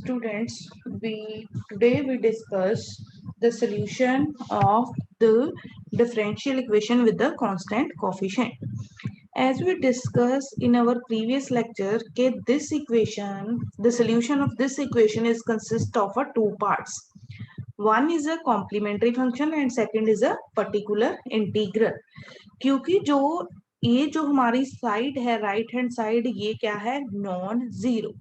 students, we discuss the solution of the differential equation with the constant coefficient. As we discussed in our previous lecture, this equation, the solution of this equation is consist of two parts. One is a complementary function and second is a particular integral. क्योंकि जो हमारी side है right hand side, ये क्या है, non zero.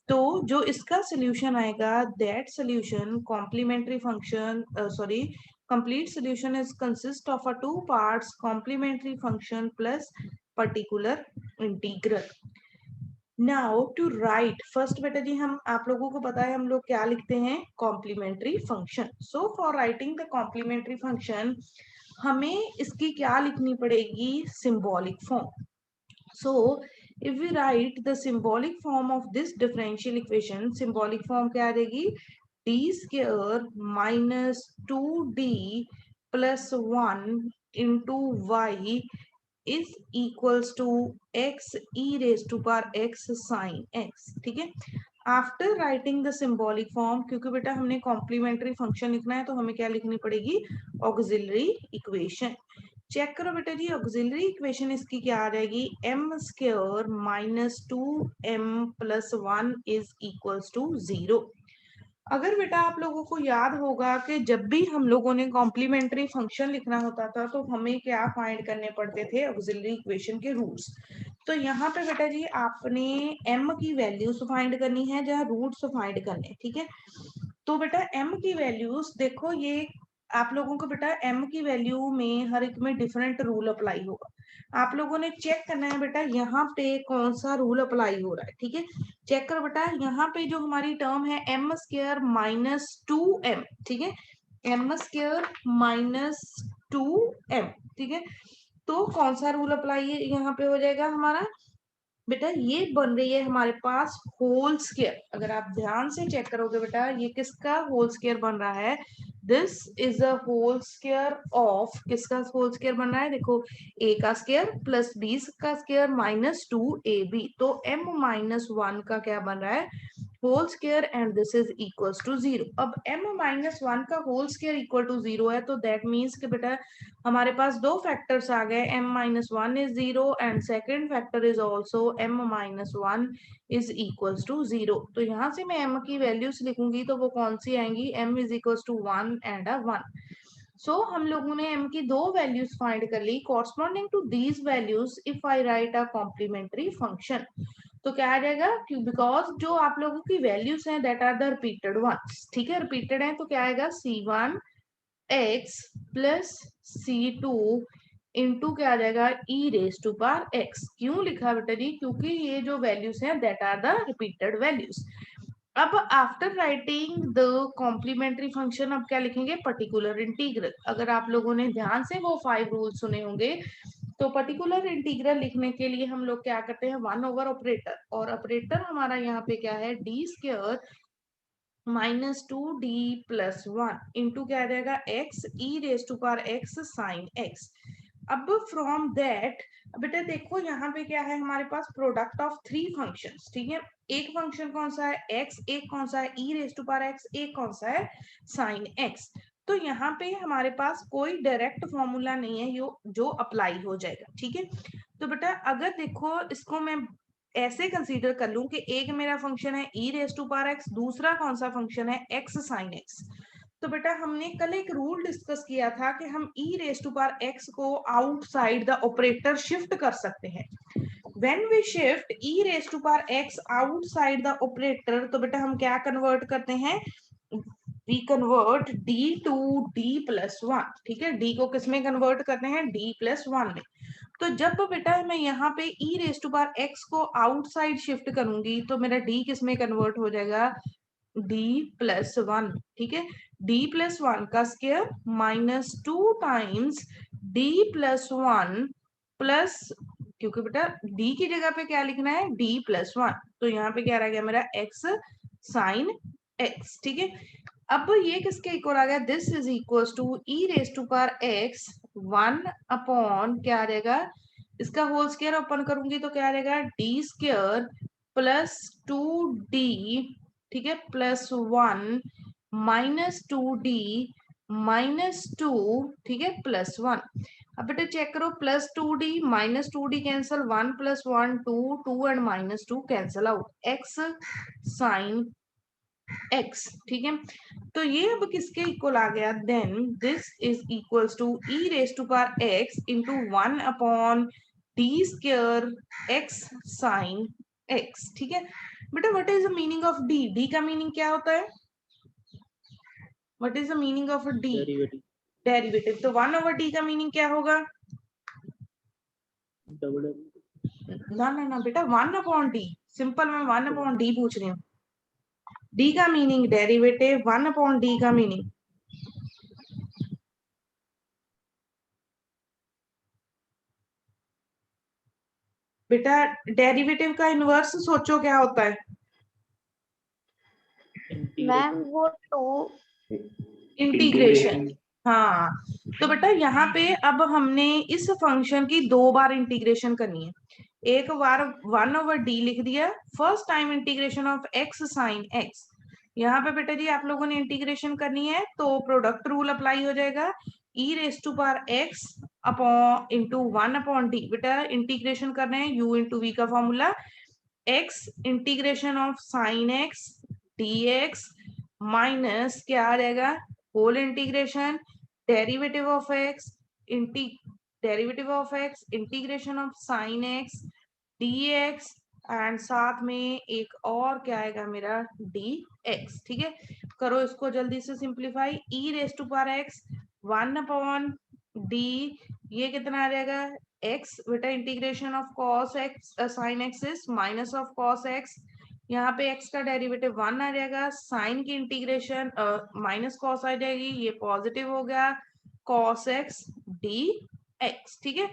तो जो इसका सोल्यूशन आएगा, that solution complementary function, sorry, complete solution is consist of two parts, complementary function plus particular integral. Now to write first, बेटा जी हम आप लोगों को पता है हम लोग क्या लिखते हैं, complementary function. So for writing the complementary function हमें इसकी क्या लिखनी पड़ेगी, symbolic form. So if we write the symbolic form of this differential equation, symbolic form क्या आ जाएगी, d square minus 2d plus 1 into y is equals to x e raised to power x sin x। ठीक है, after writing the symbolic form, क्योंकि बेटा हमने complementary function लिखना है तो हमें क्या लिखनी पड़ेगी, ऑक्सिलरी इक्वेशन। चेक करो बेटा जी, ऑक्सिलरी इक्वेशन इसकी क्या आ जाएगी, m square minus 2m plus 1 is equals to 0। अगर बेटा आप लोगों को याद होगा कि जब भी हम लोगों ने कॉम्प्लीमेंट्री फंक्शन लिखना होता था तो हमें क्या फाइंड करने पड़ते थे, ऑक्सिलरी इक्वेशन के रूट्स। तो यहाँ पे बेटा जी आपने m की वैल्यूज फाइंड करनी है जहाँ रूट्स फाइंड करने, ठीक है। तो बेटा m की वैल्यूज देखो, ये आप लोगों को बेटा m की वैल्यू में हर एक में डिफरेंट रूल अप्लाई होगा। आप लोगों ने चेक करना है बेटा यहाँ पे कौन सा रूल अप्लाई हो रहा है, ठीक है। चेक करो बेटा, यहाँ पे जो हमारी टर्म है एम स्क्वायर माइनस 2m, ठीक है, एम स्क्वायर माइनस 2m, ठीक है। तो कौन सा रूल अप्लाई यहाँ पे हो जाएगा हमारा, बेटा ये बन रही है हमारे पास होल स्क्वायर। अगर आप ध्यान से चेक करोगे बेटा, ये किसका होल स्क्वायर बन रहा है, this is a whole square of, किसका होल स्क्वायर बन रहा है, देखो a का स्क्वायर प्लस b का स्क्वायर माइनस 2ab। तो m माइनस 1 का क्या बन रहा है, whole square, and this is equals to 0। अब m माइनस 1 का होल स्क्वायर इक्वल टू 0 है, तो दैट मीन्स कि बेटा हमारे पास दो फैक्टर्स आ गए, m minus 1 is 0 and second factor is also m minus 1 is equals to 0। तो यहाँ से मैं m की वैल्यूज लिखूंगी तो वो कौन सी आएंगी, m is equals to 1 and 1। So हम लोगों ने m की दो वैल्यूज फाइंड कर ली। Corresponding to these values if I write a complementary function, तो क्या आ जाएगा, बिकॉज जो आप लोगों की वैल्यूज हैं that are the repeated ones, ठीक है, रिपीटेड है, तो क्या आएगा, c1 x plus c2 into क्या आ जाएगा, e raise to power x। क्यों लिखा बेटा जी, क्योंकि ये जो वैल्यूज हैं that are the repeated values. अब after writing the complementary function अब क्या लिखेंगे, पर्टिकुलर इंटीग्रल। अगर आप लोगों ने ध्यान से वो 5 रूल सुने होंगे, तो पर्टिकुलर इंटीग्रल लिखने के लिए हम लोग क्या करते हैं, 1 ओवर ऑपरेटर, और ऑपरेटर हमारा यहाँ पे क्या है, D square minus 2d plus 1 into क्या आ जाएगा, x e raise to power x sine x। अब फ्रॉम दैट बेटा देखो यहाँ पे क्या है, हमारे पास प्रोडक्ट ऑफ थ्री फंक्शंस, ठीक है। एक फंक्शन कौन सा है x, एक कौन सा है e raise to power x, एक कौन सा है साइन x। तो यहाँ पे हमारे पास कोई डायरेक्ट फॉर्मूला नहीं है जो अप्लाई हो जाएगा, ठीक है। तो बेटा अगर देखो इसको मैं ऐसे कंसीडर कर लूं कि एक मेरा फंक्शन है e raise to power x, दूसरा कौन सा फंक्शन है x साइन x। तो बेटा हमने कल एक रूल डिस्कस किया था कि हम e raise to power x को आउटसाइड द ऑपरेटर शिफ्ट कर सकते हैं। When we shift e raise to power x outside the operator, तो बेटा हम क्या कन्वर्ट करते हैं, we convert d to d plus 1, ठीक है। d को किस में कन्वर्ट करते हैं, d प्लस 1 में। तो जब बेटा मैं यहाँ पे e raise to power x को आउटसाइड शिफ्ट करूंगी तो मेरा d किस में कन्वर्ट हो जाएगा, d प्लस 1, ठीक है। d प्लस 1 का square minus 2 times d plus 1 plus, क्योंकि बेटा d की जगह पे क्या लिखना है, d प्लस 1, तो यहाँ पे क्या रह गया मेरा x साइन x, ठीक है। अब ये किसके इक्वल आ गया, this is equal to e raise to power x 1 upon क्या आ जाएगा, इसका होल स्क्वायर ओपन करूंगी तो क्या आ जाएगा, डी स्क्वायर प्लस 2d, ठीक है, +1 -2d -2, ठीक है, +1। अब बेटा चेक करो, +2d -2d cancel, 1 + 1 2, 2 and -2 cancel out, x sin x, ठीक है। तो ये अब किसके इक्वल आ गया, then this is equals to e⁻x into 1/d² x sin x, ठीक है। बेटा what is the meaning of d, d का मीनिंग क्या होता है, what is the meaning of d, derivative, derivative. तो 1/d का मीनिंग क्या होगा, डबल डेरिवेटिव। ना ना ना बेटा, 1/d, सिंपल मैं 1/d पूछ रही हूँ। d का मीनिंग डेरिवेटिव, 1/d का मीनिंग, बेटा डेरिवेटिव का इनवर्स सोचो क्या होता है, मैम वो 2 इंटीग्रेशन। हाँ, तो बेटा यहाँ पे अब हमने इस फंक्शन की 2 बार इंटीग्रेशन करनी है। एक बार 1/d लिख दिया, first time integration of x sin x। यहाँ पे बेटा जी आप लोगों ने इंटीग्रेशन करनी है तो प्रोडक्ट रूल अप्लाई हो जाएगा, e⁻x अपॉन इंटू 1/d। बेटा इंटीग्रेशन कर रहे हैं u इंटू v का formula, x integration of sin x dx minus क्या आ जाएगा, whole integration derivative of x derivative of x integration of sin x dx and साथ में एक और क्या आएगा मेरा dx, ठीक है। करो इसको जल्दी से सिंप्लीफाई, e⁻x 1/d, ये कितना आ जाएगा x, बेटा integration of cos x sin x is minus of cos x, यहाँ पे x का डेरिवेटिव 1 आ जाएगा, साइन की इंटीग्रेशन माइनस कॉस आ जाएगी, ये पॉजिटिव हो गया cos x dx, ठीक है।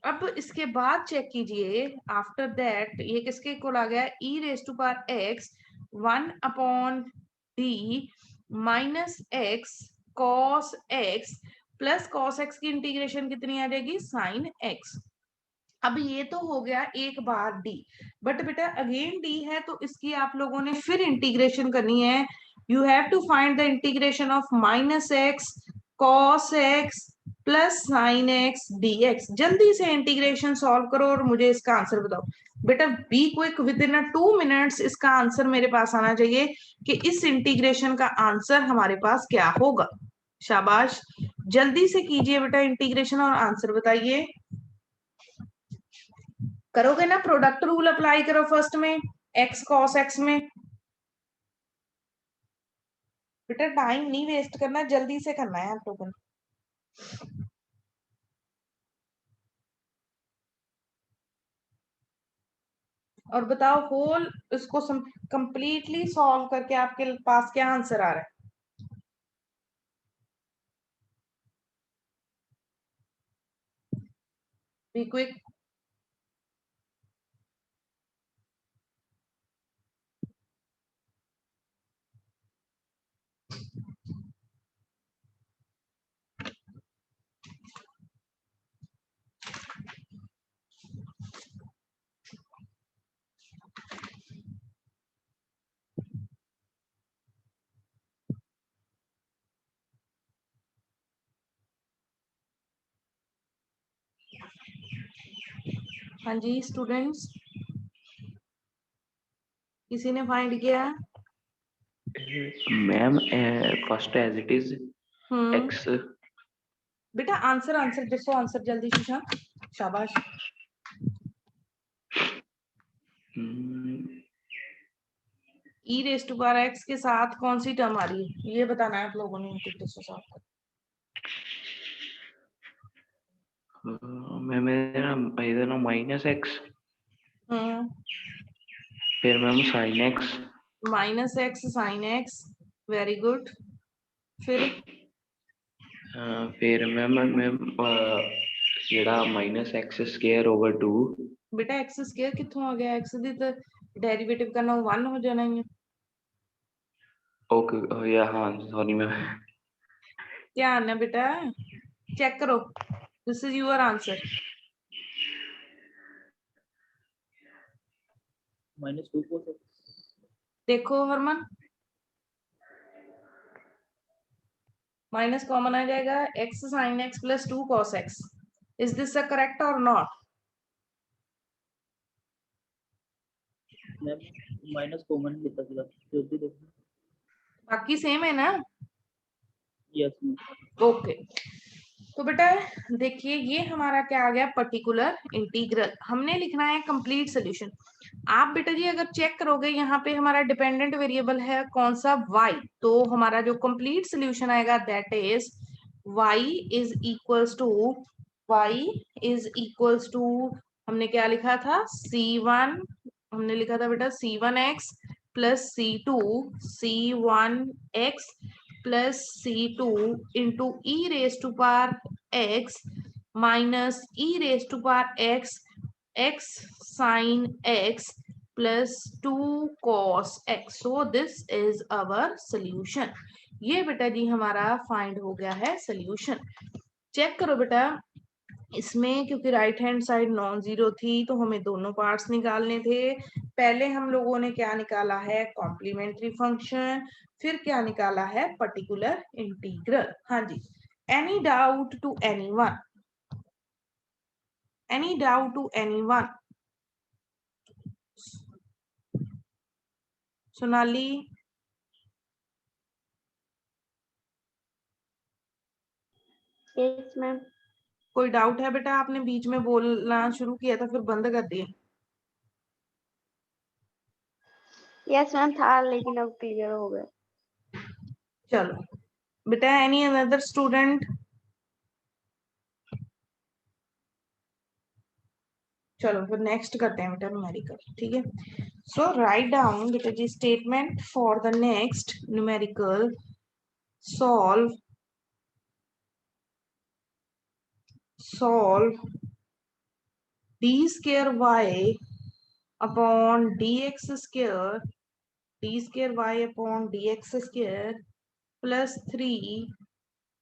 अब इसके बाद चेक कीजिए, आफ्टर दैट ये किसके इक्वल आ गया, e⁻x 1/d minus x cos x plus cos x की इंटीग्रेशन कितनी आ जाएगी, sin x। अब ये तो हो गया एक बार d, बट बेटा अगेन d है तो इसकी आप लोगों ने फिर इंटीग्रेशन करनी है। You have to find the integration of -x cos x plus sin x dx। जल्दी से इंटीग्रेशन सॉल्व करो और मुझे इसका आंसर बताओ। बेटा be quick, with in 2 minutes इसका आंसर मेरे पास आना चाहिए कि इस इंटीग्रेशन का आंसर हमारे पास क्या होगा। शाबाश, जल्दी से कीजिए बेटा इंटीग्रेशन और आंसर बताइए। करोगे ना, प्रोडक्ट रूल अप्लाई करो फर्स्ट में x cos x में। बेटा टाइम नहीं वेस्ट करना, जल्दी से करना है आप लोगों ने। और बताओ होल इसको कंप्लीटली सॉल्व करके आपके पास क्या आंसर आ रहा है। Be quick. हाँ जी स्टूडेंट्स, किसी ने फाइंड किया। Ma'am first as it is x. बेटा आंसर आंसर देखो, आंसर जल्दी सुशांत, शाबाश। e⁻x के साथ कौन सी टर्म आ रही है ये बताना है आप लोगों ने इंटीग्रेशन सॉल्व कर। मैम इधर ना -x, हम्म, फिर ma'am sin x, -x sin x, very good. फिर फिर मैम मैम जेड़ा -x²/2। बेटा एक्स स्क्वायर कितों आ गया, एक्स दी तो डेरिवेटिव करना 1 हो जाना ही है। ओके या हाँ सॉरी मैम। ध्यान है बेटा, चेक करो, this is your answer. -2 cos x। देखो हरमन, माइनस कॉमन आ जाएगा, x sin x plus 2 cos x. Is this a correct और नॉट? मैम माइनस कॉमन लेता चला जो भी देखो। बाकी सेम है ना? Yes ma'am. ओके तो बेटा देखिए ये हमारा क्या आ गया, पर्टिकुलर इंटीग्रल. हमने लिखना है कंप्लीट सोल्यूशन. आप बेटा जी अगर चेक करोगे यहाँ पे हमारा डिपेंडेंट वेरिएबल है कौन सा, y. तो हमारा जो कंप्लीट सोल्यूशन आएगा that is y is equals to हमने क्या लिखा था, c1. हमने लिखा था बेटा c1x plus c1x plus c2 into e raise to power x minus e raise to power x sin x plus 2 cos x. So this is our solution. ये बेटा जी हमारा फाइंड हो गया है सोल्यूशन. चेक करो बेटा इसमें, क्योंकि right hand side non zero थी तो हमें दोनों पार्ट्स निकालने थे. पहले हम लोगों ने क्या निकाला है, कॉम्प्लीमेंट्री फंक्शन. फिर क्या निकाला है, पर्टिकुलर इंटीग्रल. हाँ जी, any doubt to anyone? Any doubt to anyone? Sonali? Yes ma'am. कोई डाउट है बेटा? आपने बीच में बोलना शुरू किया था फिर बंद कर दिए. यस मैम था लेकिन अब क्लियर हो गया. चलो बेटा, एनी अनदर स्टूडेंट? चलो फिर नेक्स्ट करते हैं बेटा न्यूमेरिकल. ठीक है, सो राइट डाउन बेटा जी statement for the next numerical. Solve d square y upon dx square plus 3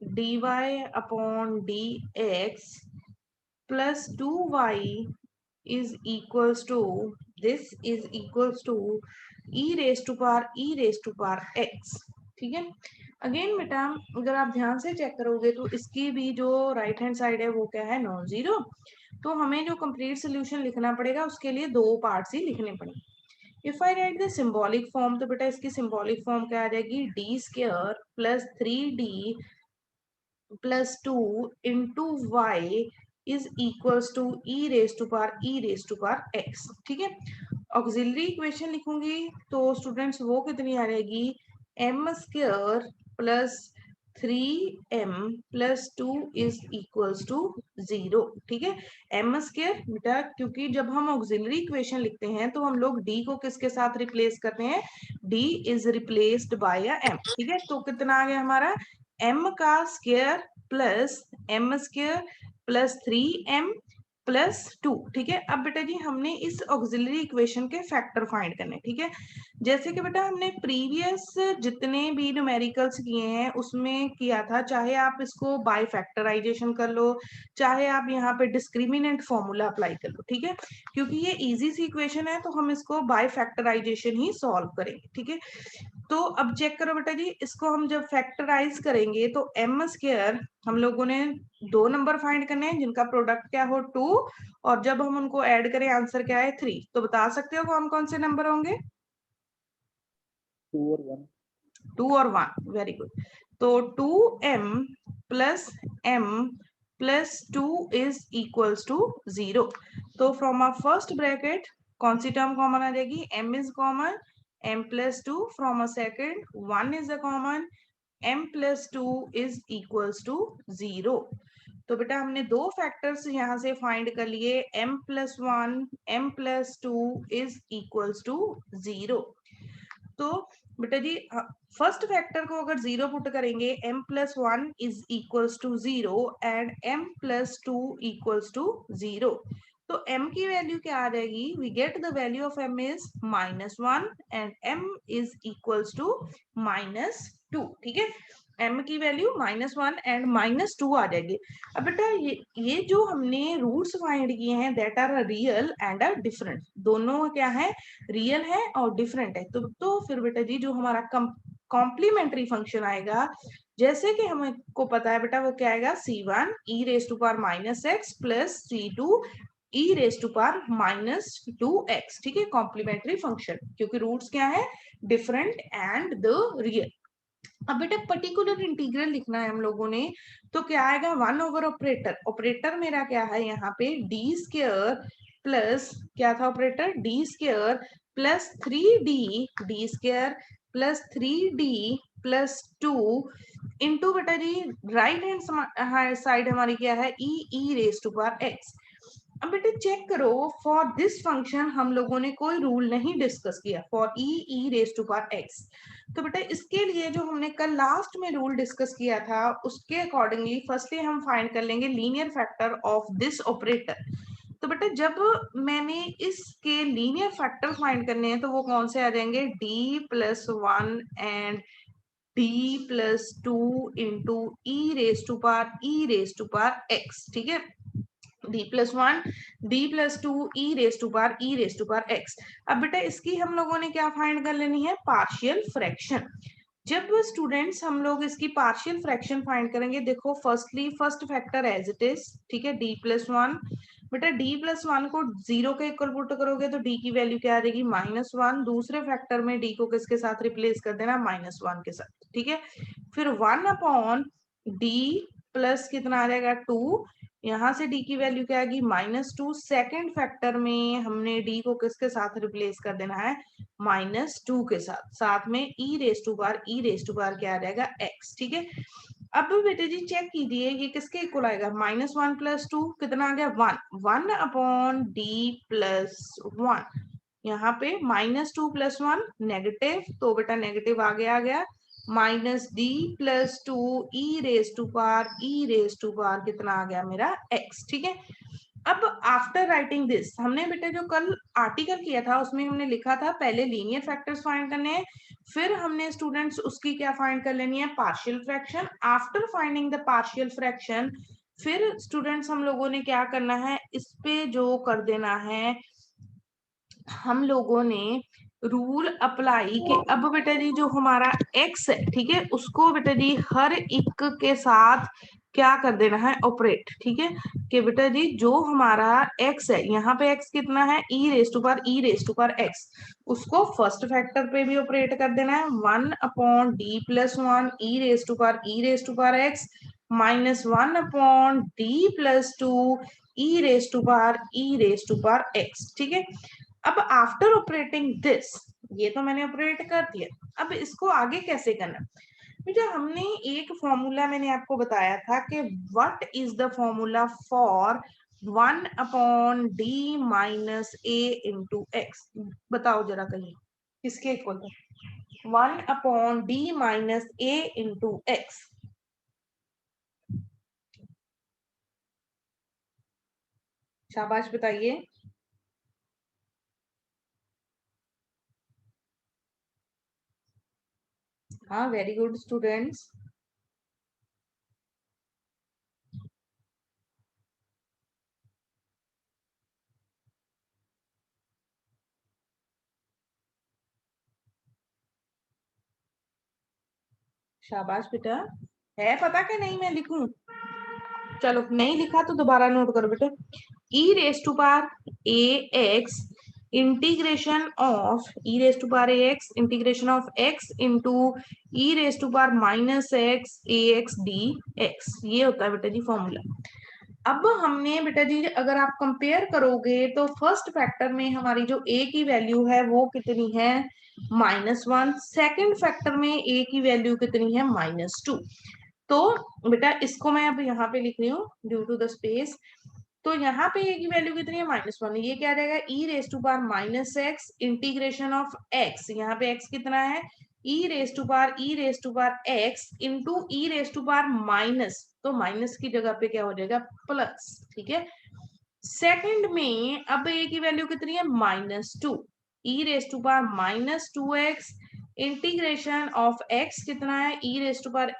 dy upon dx plus 2y is equals to, this is equals to e raised to power x. ठीक है, again बेटा अगर आप ध्यान से check करोगे तो इसकी भी जो राइट हैंड साइड है वो क्या है, नॉन जीरो. तो हमें जो कंप्लीट सोल्यूशन लिखना पड़ेगा उसके लिए दो पार्ट्स ही लिखने पड़ेंगे. If I write the symbolic form, तो बेटा इसकी सिंबॉलिक फॉर्म क्या आ जाएगी, d square plus 3d plus 2 into y is equals to e raise to power x. ठीक है, ऑक्सिलरी इक्वेशन लिखूंगी तो स्टूडेंट्स वो कितनी आ जाएगी, m square plus 3m plus 2 is equals to 0. ठीक है, m स्क्वायर बेटा क्योंकि जब हम ऑक्सिलरी इक्वेशन लिखते हैं तो हम लोग d को किसके साथ रिप्लेस करते हैं, d is replaced by m. ठीक है, तो कितना आ गया हमारा, m का square plus m square plus 3m plus 2. ठीक है, अब बेटा जी हमने इस ऑक्सिलरी इक्वेशन के फैक्टर फाइंड करने. ठीक है, जैसे कि बेटा हमने प्रीवियस जितने भी न्यूमेरिकल्स किए हैं उसमें किया था, चाहे आप इसको बाय फैक्टराइजेशन कर लो, चाहे आप यहाँ पे डिस्क्रिमिनेंट फॉर्मूला अप्लाई कर लो. ठीक है, क्योंकि ये इजी सी इक्वेशन है तो हम इसको बाय फैक्टराइजेशन ही सॉल्व करेंगे. ठीक है, तो अब चेक करो बेटा जी, इसको हम जब फैक्टराइज करेंगे तो m स्क्वायर हम लोगों ने दो नंबर फाइंड करने हैं जिनका प्रोडक्ट क्या हो 2, और जब हम उनको ऐड करें आंसर क्या है 3. तो बता सकते हो कौन कौन से नंबर होंगे, 2 और 1. 2 और 1, वेरी गुड. तो 2m plus m plus 2 is equals to 0. तो फ्रॉम अ फर्स्ट ब्रैकेट कौन सी टर्म कॉमन आ जाएगी, m is common, m plus 2 from a second 1 is a common, m plus 2 is equals to 0. तो बेटा हमने दो factors यहाँ से फाइंड कर लिए, m plus 1 m plus 2 is equals to 0. तो बेटा जी फर्स्ट फैक्टर को अगर 0 पुट करेंगे, m plus 1 is equals to 0 and m plus 2 equals to 0. तो m की वैल्यू क्या आ जाएगी, we get the value of m is -1 and m is equals to -2. ठीक है, m की वैल्यू -1 एंड -2 आ जाएगी. अब बेटा ये जो हमने रूट्स फाइंड किए हैं that are real and are different, दोनों क्या है, रियल है और डिफरेंट है. तो फिर बेटा जी जो हमारा कॉम्प्लीमेंट्री फंक्शन आएगा, जैसे कि हमको पता है बेटा वो क्या आएगा, c1 e raise to power minus x plus c2 e raise to power minus 2x, ठीक है, कॉम्प्लीमेंट्री फंक्शन, क्योंकि रूट्स क्या है, डिफरेंट एंड द रियल। अब बेटा पर्टिकुलर इंटीग्रल लिखना है हम लोगों ने, तो क्या आएगा, 1 ओवर ऑपरेटर, ऑपरेटर मेरा क्या है यहाँ पे डी स्क्वायर प्लस क्या था operator, D square plus 3d D square plus 3d plus 2 into बेटा जी राइट हैंड साइड हमारी क्या है, e raise to power x. अब बेटा चेक करो, फॉर दिस फंक्शन हम लोगों ने कोई रूल नहीं डिस्कस किया, for e raise to power x. तो बेटा इसके लिए जो हमने कल लास्ट में रूल डिस्कस किया था उसके अकॉर्डिंगली फर्स्टली हम फाइंड कर लेंगे linear factor of this operator. तो बेटा जब मैंने इसके लीनियर फैक्टर फाइंड करने हैं तो वो कौन से आ जाएंगे, d plus 1 and d plus 2 into e raise to power x, ठीक है, d plus 1 d plus 2 e raise to power x. अब बेटा इसकी हम लोगों ने क्या फाइंड कर लेनी है, पार्शियल फ्रैक्शन। जब स्टूडेंट्स हम लोग इसकी पार्शियल फ्रैक्शन फाइंड करेंगे, देखो firstly first factor as it is, ठीक है, d प्लस 1, बेटा d प्लस 1 को 0 के इक्वल पुट करोगे तो d की वैल्यू क्या आ जाएगी, -1। दूसरे फैक्टर में d को किसके साथ रिप्लेस कर देना, -1 के साथ, ठीक है। फिर 1 अपॉन d प्लस कितना आ जाएगा 2, यहाँ से d की वैल्यू क्या आएगी, -2। सेकेंड फैक्टर में हमने d को किसके साथ रिप्लेस कर देना है, -2 के साथ, साथ में ई रेज टू पावर क्या आ जाएगा, x, ठीक है। अब बेटे जी चेक कीजिए ये किसके इक्वल आएगा, -1 प्लस 2 कितना आ गया, 1 अपॉन d प्लस 1, यहाँ पे -2 प्लस 1 नेगेटिव, तो बेटा नेगेटिव आ गया -d plus 2 e raise to power कितना आ गया मेरा x, ठीक है। अब आफ्टर राइटिंग दिस, हमने बेटा जो कल आर्टिकल किया था उसमें हमने लिखा था पहले लीनियर फैक्टर्स फाइंड करने हैं, फिर हमने स्टूडेंट्स उसकी क्या फाइंड कर लेनी है, partial fraction. After finding the partial fraction फिर स्टूडेंट्स हम लोगों ने क्या करना है, इस पे जो कर देना है हम लोगों ने रूल अप्लाई कि अब बेटा जी जो हमारा x है, ठीक है, उसको बेटा जी हर एक के साथ क्या कर देना है, ऑपरेट, ठीक है, कि बेटा जी जो हमारा x है, यहाँ पे x कितना है, e raise to power x, उसको फर्स्ट फैक्टर पे भी ऑपरेट कर देना है, 1 upon d plus 1 e raise to power x -1 upon d plus 2 e raise to power x, ठीक है। अब आफ्टर ऑपरेटिंग दिस, ये तो मैंने ऑपरेट कर दिया, अब इसको आगे कैसे करना, बेटा हमने एक फॉर्मूला मैंने आपको बताया था कि what is the formula for 1 upon d minus a into x, बताओ जरा कहीं किसके इक्वल था, 1 upon d minus a into x, शाबाश बताइए। हाँ वेरी गुड स्टूडेंट्स, शाबाश बेटा, है पता कि नहीं मैं लिखूं, चलो नहीं लिखा तो दोबारा नोट करो बेटा, e raise to power a x integration of e raise to power a x into e raise to power minus x a x d x, ये होता है बेटा जी फॉर्मूला। अब हमने बेटा जी अगर आप कंपेयर करोगे तो फर्स्ट फैक्टर में हमारी जो a की वैल्यू है वो कितनी है, -1, सेकेंड फैक्टर में a की वैल्यू कितनी है, -2। तो बेटा इसको मैं अब यहाँ पे लिख रही हूँ ड्यू टू द स्पेस, तो यहाँ पे a की वैल्यू कितनी है, -1, ये क्या रहेगा, e raise to power minus x integration of x, यहाँ पे x कितना है, e raise to power x into e raise to power minus, तो माइनस की जगह पे क्या हो जाएगा, प्लस, ठीक है। सेकंड में अब a की वैल्यू कितनी है, -2, e raise to power -2x integration of x कितना है, e raise to power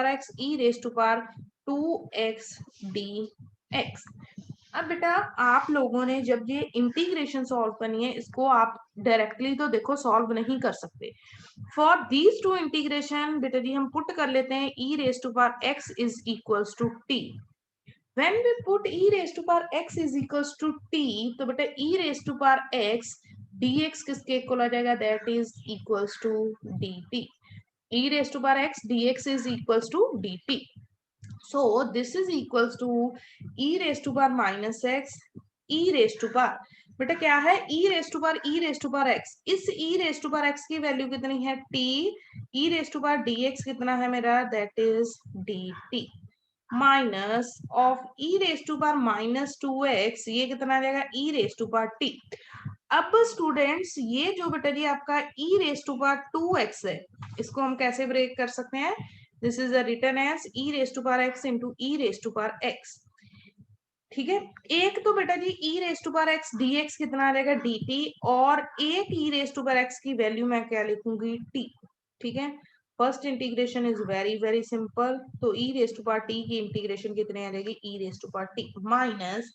x e raise to power 2x dx। अब बेटा आप लोगों ने जब ये इंटीग्रेशन सॉल्व करनी है, इसको आप डायरेक्टली तो देखो सॉल्व नहीं कर सकते। फॉर दीज टू इंटीग्रेशन बेटा जी हम पुट कर लेते हैं e raised to power x is equals to t. When we put e raised to power x is equals to t, तो बेटा e raised to power x dx किसके equal आ जाएगा, that is equals to dt. e raised to power x dx is equals to dt. So this is equals to e raised to power minus x e raised to power, बेटा क्या है e raised to power e raised to power x, इस e raised to power x की value कितनी है t, e raised to power dx कितना है मेरा, that is dt minus of e raised to power minus 2x, ये कितना आ जाएगा e raised to power t. अब स्टूडेंट्स ये जो बेटा जी आपका e raised to power 2x है, इसको हम कैसे ब्रेक कर सकते हैं, this is written as e raised to power x into e raised to power x. ठीक है, एक तो बेटा जी e raised to power x dx कितना आ जाएगा dt, और एक e raised to power x की वैल्यू मैं क्या लिखूंगी t. ठीक है, first integration is very very simple, तो e raised to power t की इंटीग्रेशन कितने आ जाएगी e raised to power t minus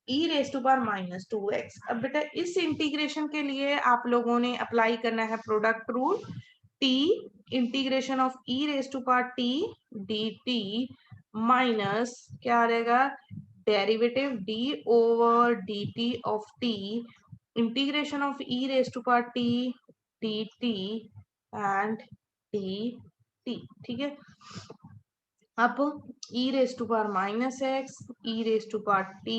e raised to power minus 2x. अब बेटा इस इंटीग्रेशन के लिए आप लोगों ने अप्लाई करना है product rule, t integration of e raised to power t dt minus क्या आ रहेगा derivative d over dt of t integration of e raised to power t dt and dt. ठीक है, अब e raised to power minus x e raised to power t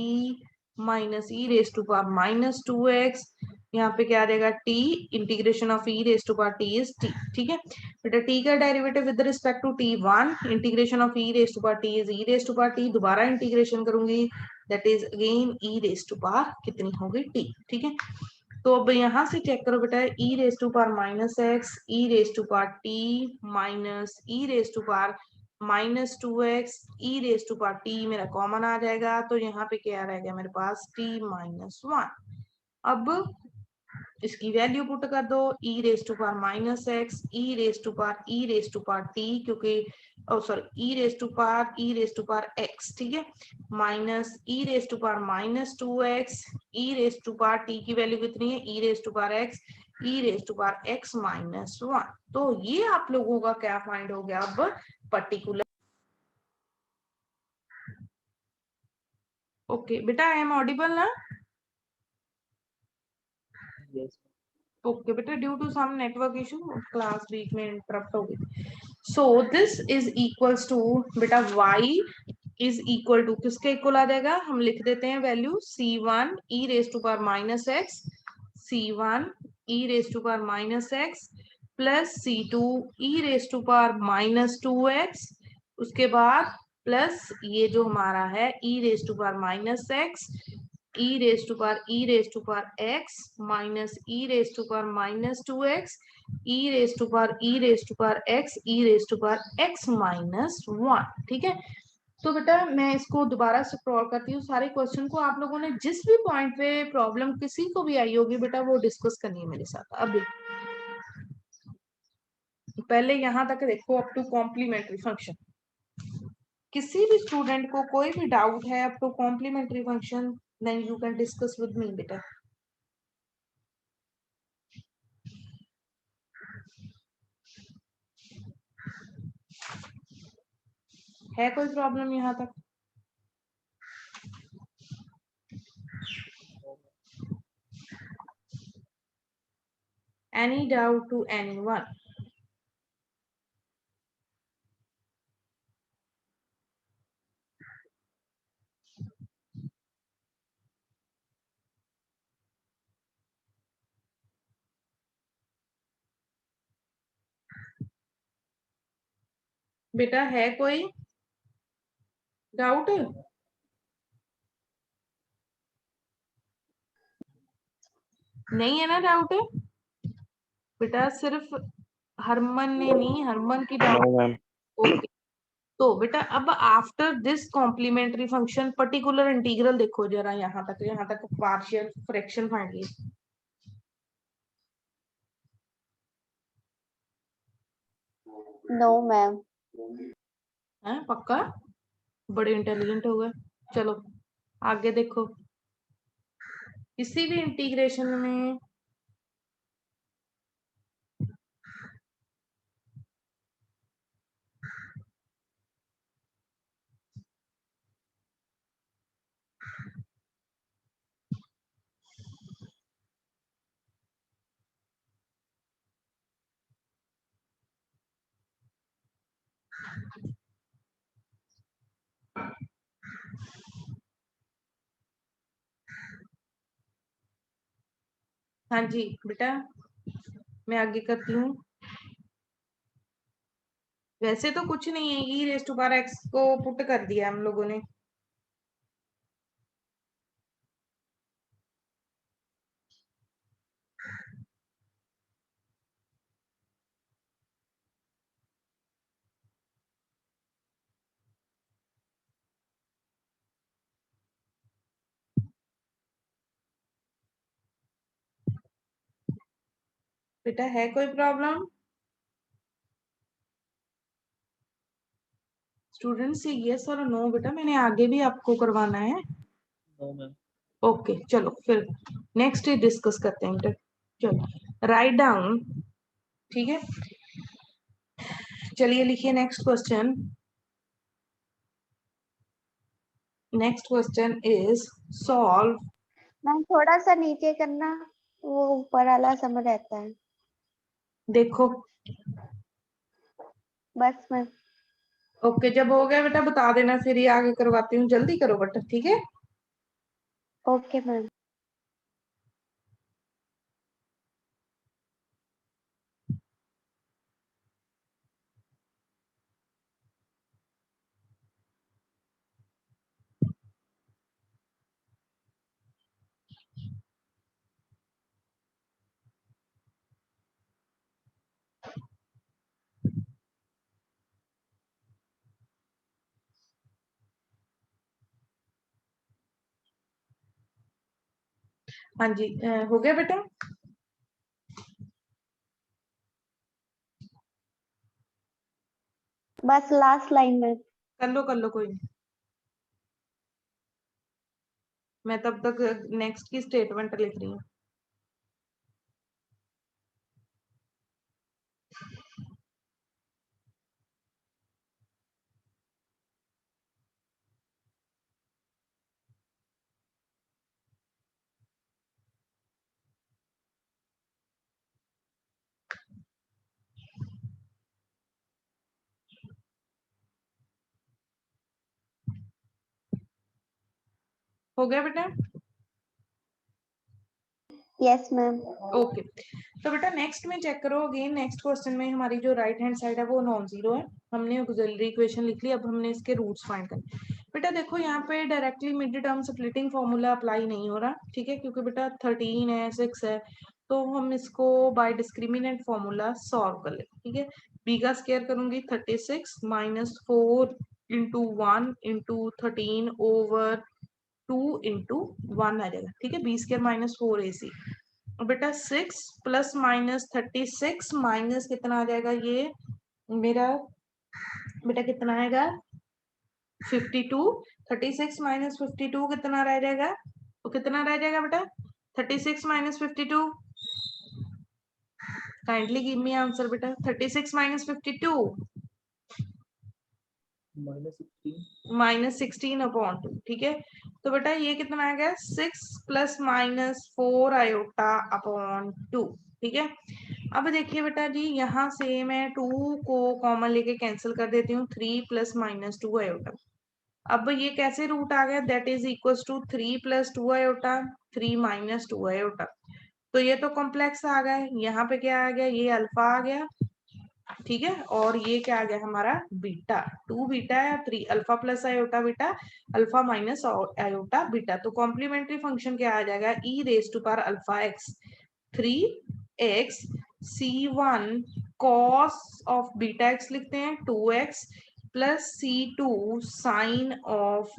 minus e raised to power minus 2x, यहाँ पे क्या आ जाएगा t integration of e raised to power t is t. ठीक है बेटा, t का derivative with respect to t 1, integration of e raised to power t is e raised to power t, दोबारा इंटीग्रेशन करूंगी that is again e raised to power कितनी होगी t. ठीक है, तो अब यहाँ से चेक करो बेटा e raised to power minus x e raised to power t minus e raised to power minus 2x e raised to power t मेरा कॉमन आ जाएगा, तो यहाँ पे क्या रहेगा मेरे पास t माइनस 1. अब इसकी वैल्यू पुट कर दो e raised to power minus x e raised to power t, क्योंकि sorry e raised to power x. ठीक है, minus e raised to power minus 2x e raised to power t की value कितनी है e raised to power x e raised to power x minus 1. तो ये आप लोगों का क्या फाइंड हो गया अब पर्टिकुलर. ओके बेटा आई एम ऑडिबल ना. Yes. ओके बेटा, due to some network issue class बीच में इंटरप्ट हो गई. So this is equals to बेटा y इज इक्वल टू किसके इक्वल आ जाएगा, हम लिख देते हैं value c1 e raised to power minus x c1 e raised to power minus x plus c2 e raised to power minus 2x, उसके बाद प्लस ये जो हमारा है e raised to power minus x e raised to power x minus e raised to power minus 2x e raised to power x e raised to power x minus 1. ठीक है, तो बेटा मैं इसको दोबारा से सॉल्व करती हूँ. सारे क्वेश्चन को आप लोगों ने जिस भी पॉइंट पे प्रॉब्लम किसी को भी आई होगी बेटा वो डिस्कस करनी है मेरे साथ. अब पहले यहाँ तक देखो अप टू कॉम्प्लीमेंट्री फंक्शन. किसी भी स्टूडेंट को कोई भी डाउट है up to complementary function, then you can discuss with me बेटा. है कोई प्रॉब्लम यहाँ तक? Any doubt to anyone? बेटा है कोई डाउट? नहीं है ना डाउट? बेटा सिर्फ हरमन ने नहीं, हरमन की डाउट. ओके, तो बेटा अब after this complementary function particular integral देखो जरा, यहाँ तक पार्शियल फ्रैक्शन फाइंड कीजिए. No ma'am. है पक्का? बड़े इंटेलिजेंट हो गए. चलो आगे देखो, किसी भी इंटीग्रेशन में हाँ जी बेटा, मैं आगे करती हूँ। वैसे तो कुछ नहीं है, ई रेस टू पावर एक्स को पुट कर दिया हम लोगों ने। बेटा है कोई प्रॉब्लम? स्टूडेंट से यस और नो बेटा, मैंने आगे भी आपको करवाना है। No ma'am. ओके चलो फिर नेक्स्ट डिस्कस करते हैं बेटा। चलो राइट डाउन, ठीक है। चलिए लिखिए next question. Next question is solve. Ma'am थोड़ा सा नीचे करना, वो ऊपर वाला समय रहता है। देखो बस मैम। ओके, जब हो गया बेटा बता देना, फिर ये आगे करवाती हूँ। जल्दी करो बेटा, ठीक है। Okay ma'am. हाँ जी, हो गया बेटा। बस लास्ट लाइन में। कर लो कोई नहीं। मैं तब तक नेक्स्ट की स्टेटमेंट लिख रही हूँ। हो गया बेटा। Yes ma'am. ओके, तो बेटा नेक्स्ट में चेक करो अगेन। नेक्स्ट क्वेश्चन में हमारी जो राइट हैंड साइड है वो नॉन जीरो है। हमने ऑक्सिलरी इक्वेशन लिख ली, अब हमने इसके रूट्स फाइंड करने। बेटा देखो यहाँ पे directly mid term splitting formula apply नहीं हो रहा, ठीक है, क्योंकि बेटा 13 है 6 है, तो हम इसको बाय डिस्क्रिमिनेंट फॉर्मूला सॉल्व कर ले, ठीक है। बी का स्क्वायर करूंगी 36 minus 4 into 1 into 13 over 2 into 1 आ जाएगा, ठीक है। B square minus 4ac। और बेटा 6 प्लस माइनस 36 माइनस कितना आ जाएगा ये मेरा बेटा, कितना आएगा 52। 36 माइनस 52 कितना रह जाएगा, तो कितना रह जाएगा बेटा 36 minus 52। Kindly give me answer बेटा। 36 माइनस 52 -16 अपॉन 2, ठीक है। तो बेटा ये कितना आ गया 6 प्लस माइनस 4 आयोटा अपॉन 2, ठीक है। अब देखिए बेटा जी, यहाँ से मैं 2 को कॉमन लेके कैंसिल कर देती हूँ। 3 प्लस माइनस 2 आयोटा। अब ये कैसे रूट आ गया, that is equal to 3 plus 2 iota 3 minus 2 iota. तो ये तो कॉम्प्लेक्स आ गया, यहाँ पे क्या आ गया, ये अल्फा आ गया, ठीक है। और ये क्या आ गया हमारा बीटा। 2 बीटा है, 3 alpha plus iota beta, alpha minus iota beta. तो कॉम्प्लीमेंट्री फंक्शन क्या आ जाएगा, e raise to power alpha X 3x c1 cos of beta X लिखते हैं 2x plus c2 sign of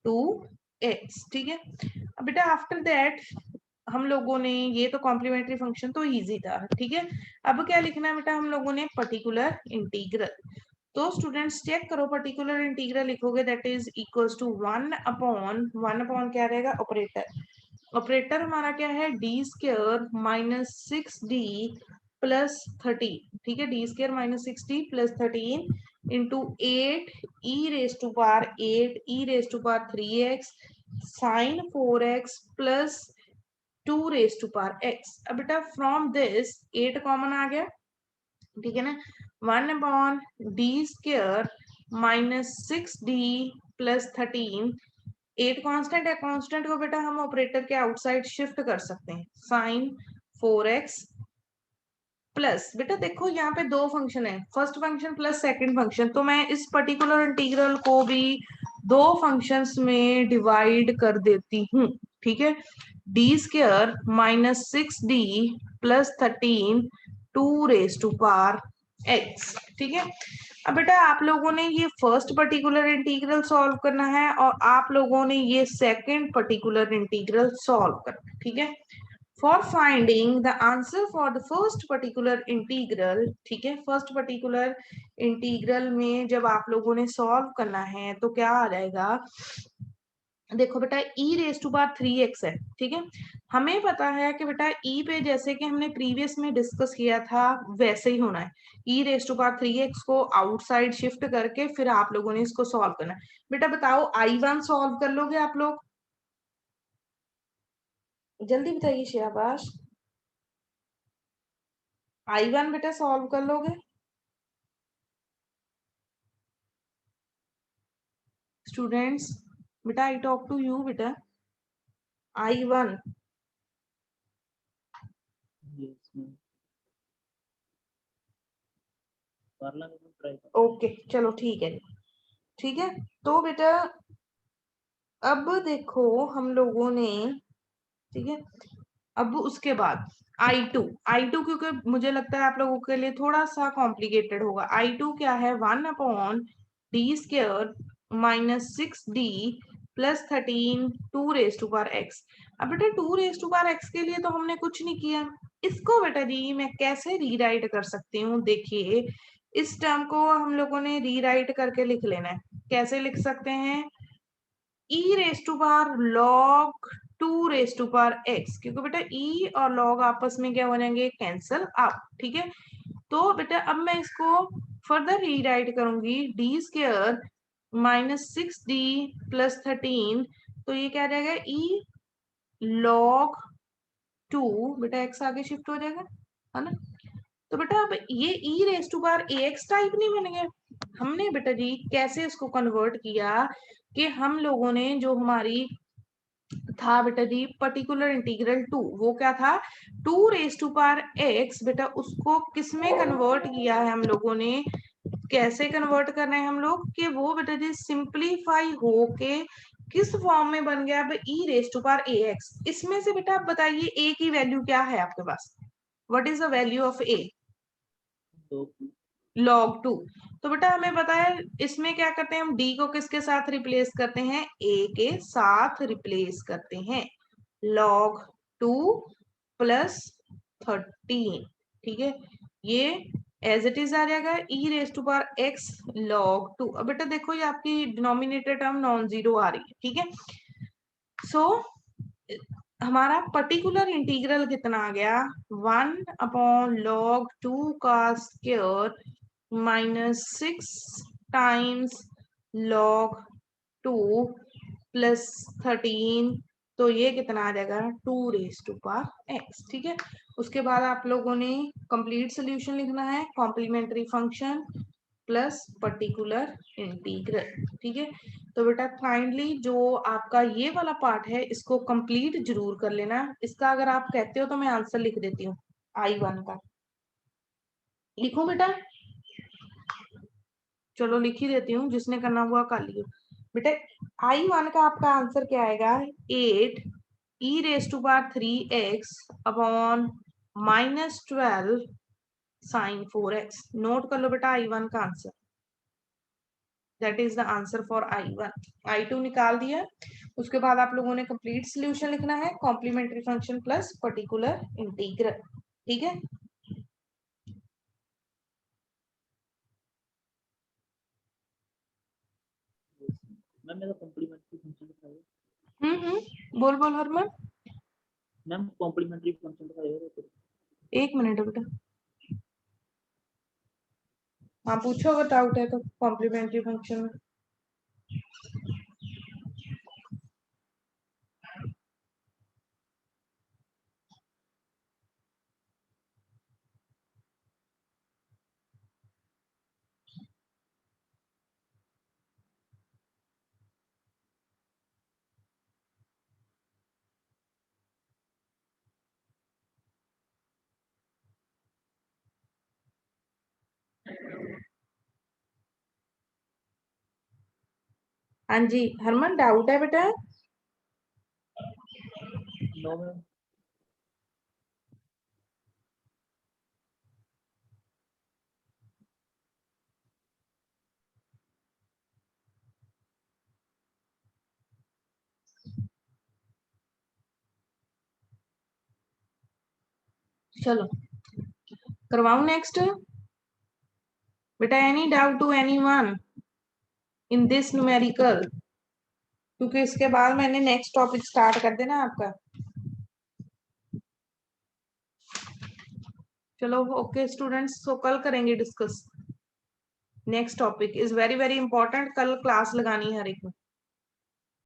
2x, ठीक है। अब बेटा आफ्टर दैट हम लोगों ने, ये तो कॉम्प्लीमेंट्री फंक्शन तो इजी था, ठीक है। अब क्या लिखना है बेटा हम लोगों ने, पर्टिकुलर इंटीग्रल। तो स्टूडेंट्स चेक करो, पर्टिकुलर इंटीग्रल लिखोगे that is equals to 1 upon क्या रहेगा, ऑपरेटर हमारा क्या है, D square minus 6d plus 13, ठीक है, D square minus 6d plus 13 into 8 e raise to power 8 e raise to power 3x sine 4x plus 2 raise to power x। अब बेटा from this 8 common आ गया, ठीक है ना, 1 upon d square minus 6d plus 13, 8 constant है, constant को बेटा हम ऑपरेटर के आउटसाइड शिफ्ट कर सकते हैं, साइन 4x प्लस, बेटा देखो यहाँ पे दो फंक्शन है, first function plus second function, तो मैं इस पर्टिकुलर इंटीग्रल को भी दो फंक्शंस में डिवाइड कर देती हूँ, ठीक है, D square minus 6d plus 13 2 raise to power x, ठीक है। अब बेटा आप लोगों ने ये फर्स्ट पर्टिकुलर इंटीग्रल सॉल्व करना है और आप लोगों ने ये सेकंड पर्टिकुलर इंटीग्रल सॉल्व करना है, ठीक है। For finding the answer for the first particular integral, ठीक है, फर्स्ट पर्टिकुलर इंटीग्रल में जब आप लोगों ने सॉल्व करना है तो क्या आ जाएगा, देखो बेटा e raise to power 3x है, ठीक है, हमें पता है कि बेटा e पे जैसे कि हमने प्रीवियस में डिस्कस किया था वैसे ही होना है, e raise to power 3x को आउटसाइड शिफ्ट करके फिर आप लोगों ने इसको सॉल्व करना है। बेटा बताओ I1 सॉल्व कर लोगे आप लोग, जल्दी बताइए शाबाश, I1 बेटा सॉल्व कर लोगे स्टूडेंट्स, बेटा आई टॉक टू यू बेटा, I1 Yes, ma'am. कर लेंगे तो ट्राई कर। ओके चलो ठीक है, ठीक है, तो बेटा अब देखो हम लोगों ने, ठीक है, अब उसके बाद I2 क्योंकि मुझे लगता है आप लोगों के लिए थोड़ा सा कॉम्प्लिकेटेड होगा, I2 क्या है, 1 upon d square minus 6d plus 13 2 raise to power x। अब बेटा 2 रेस टू पावर x के लिए तो हमने कुछ नहीं किया, इसको बेटा जी मैं कैसे रीराइट कर सकती हूँ, देखिए इस टर्म को हम लोगों ने रीराइट करके लिख लेना है, कैसे लिख सकते हैं, e raise to power log 2 raise to power x, क्योंकि बेटा e और log आपस में क्या हो जाएंगे, कैंसल आउट, ठीक है। तो बेटा अब मैं इसको फर्दर रीराइट करूंगी, D square minus 6d plus 13, तो ये क्या जाएगा, e log 2, बेटा x आगे शिफ्ट हो जाएगा, है ना, तो बेटा अब ये e raise to power ax type नहीं बन गया, हमने बेटा जी कैसे इसको कन्वर्ट किया कि हम लोगों ने जो हमारी था बेटा जी पर्टिकुलर इंटीग्रल 2, वो क्या था 2 रेस टू पावर x, बेटा उसको किस में कन्वर्ट किया है हम लोगों ने, कैसे कन्वर्ट कर रहे हैं हम लोग कि वो बेटा जी सिंप्लीफाई होके किस फॉर्म में बन गया, अब e raise to power ax, इसमें से बेटा आप बताइए a की वैल्यू क्या है आपके पास, what is the value of a, दो log 2, तो बेटा हमें पता है इसमें क्या करते हैं हम, d को किसके साथ रिप्लेस करते हैं, a के साथ रिप्लेस करते हैं, log 2 प्लस 13, ठीक है, ये एज इट इज आ जाएगा e raise to power x log 2। अब बेटा देखो ये आपकी डिनोमिनेटर टर्म नॉन जीरो आ रही है, ठीक है, सो हमारा पर्टिकुलर इंटीग्रल कितना आ गया, 1/log 2 का square minus 6 times log 2 plus 13, तो ये कितना आ जाएगा 2 रेस टू पावर x, ठीक है। उसके बाद आप लोगों ने कंप्लीट सोल्यूशन लिखना है, complementary function plus particular integral, ठीक है। तो बेटा काइंडली जो आपका ये वाला पार्ट है इसको कंप्लीट जरूर कर लेना, इसका अगर आप कहते हो तो मैं आंसर लिख देती हूँ, I1 का लिखो बेटा, चलो लिख ही देती हूँ, जिसने करना हुआ कर लियो बेटा, I1 का आपका आंसर क्या आएगा, 8 e raise to power 3x upon minus 12 sine 4x, note कर लो बेटा I1 का answer, that is the answer for I1। I2 निकाल दिया, उसके बाद आप लोगों ने कंप्लीट सॉल्यूशन लिखना है, complementary function plus particular integral, ठीक है। मैम मेरा कॉम्प्लीमेंट्री फंक्शन दिखाइए। बोल बोल हरमन। मैम कॉम्प्लीमेंट्री फंक्शन दिखाइए। एक मिनट बेटा। हाँ पूछो अगर डाउट है तो कॉम्प्लीमेंट्री फंक्शन में। हाँ जी हरमन डाउट है बेटा। No ma'am. चलो करवाऊं नेक्स्ट बेटा। Any doubt to anyone in this numerical, क्योंकि इसके बाद मैंने नेक्स्ट टॉपिक स्टार्ट कर देना आपका। चलो ओके स्टूडेंट्स, सो कल करेंगे discuss. Next topic is very very important, कल क्लास लगानी है हर एक में।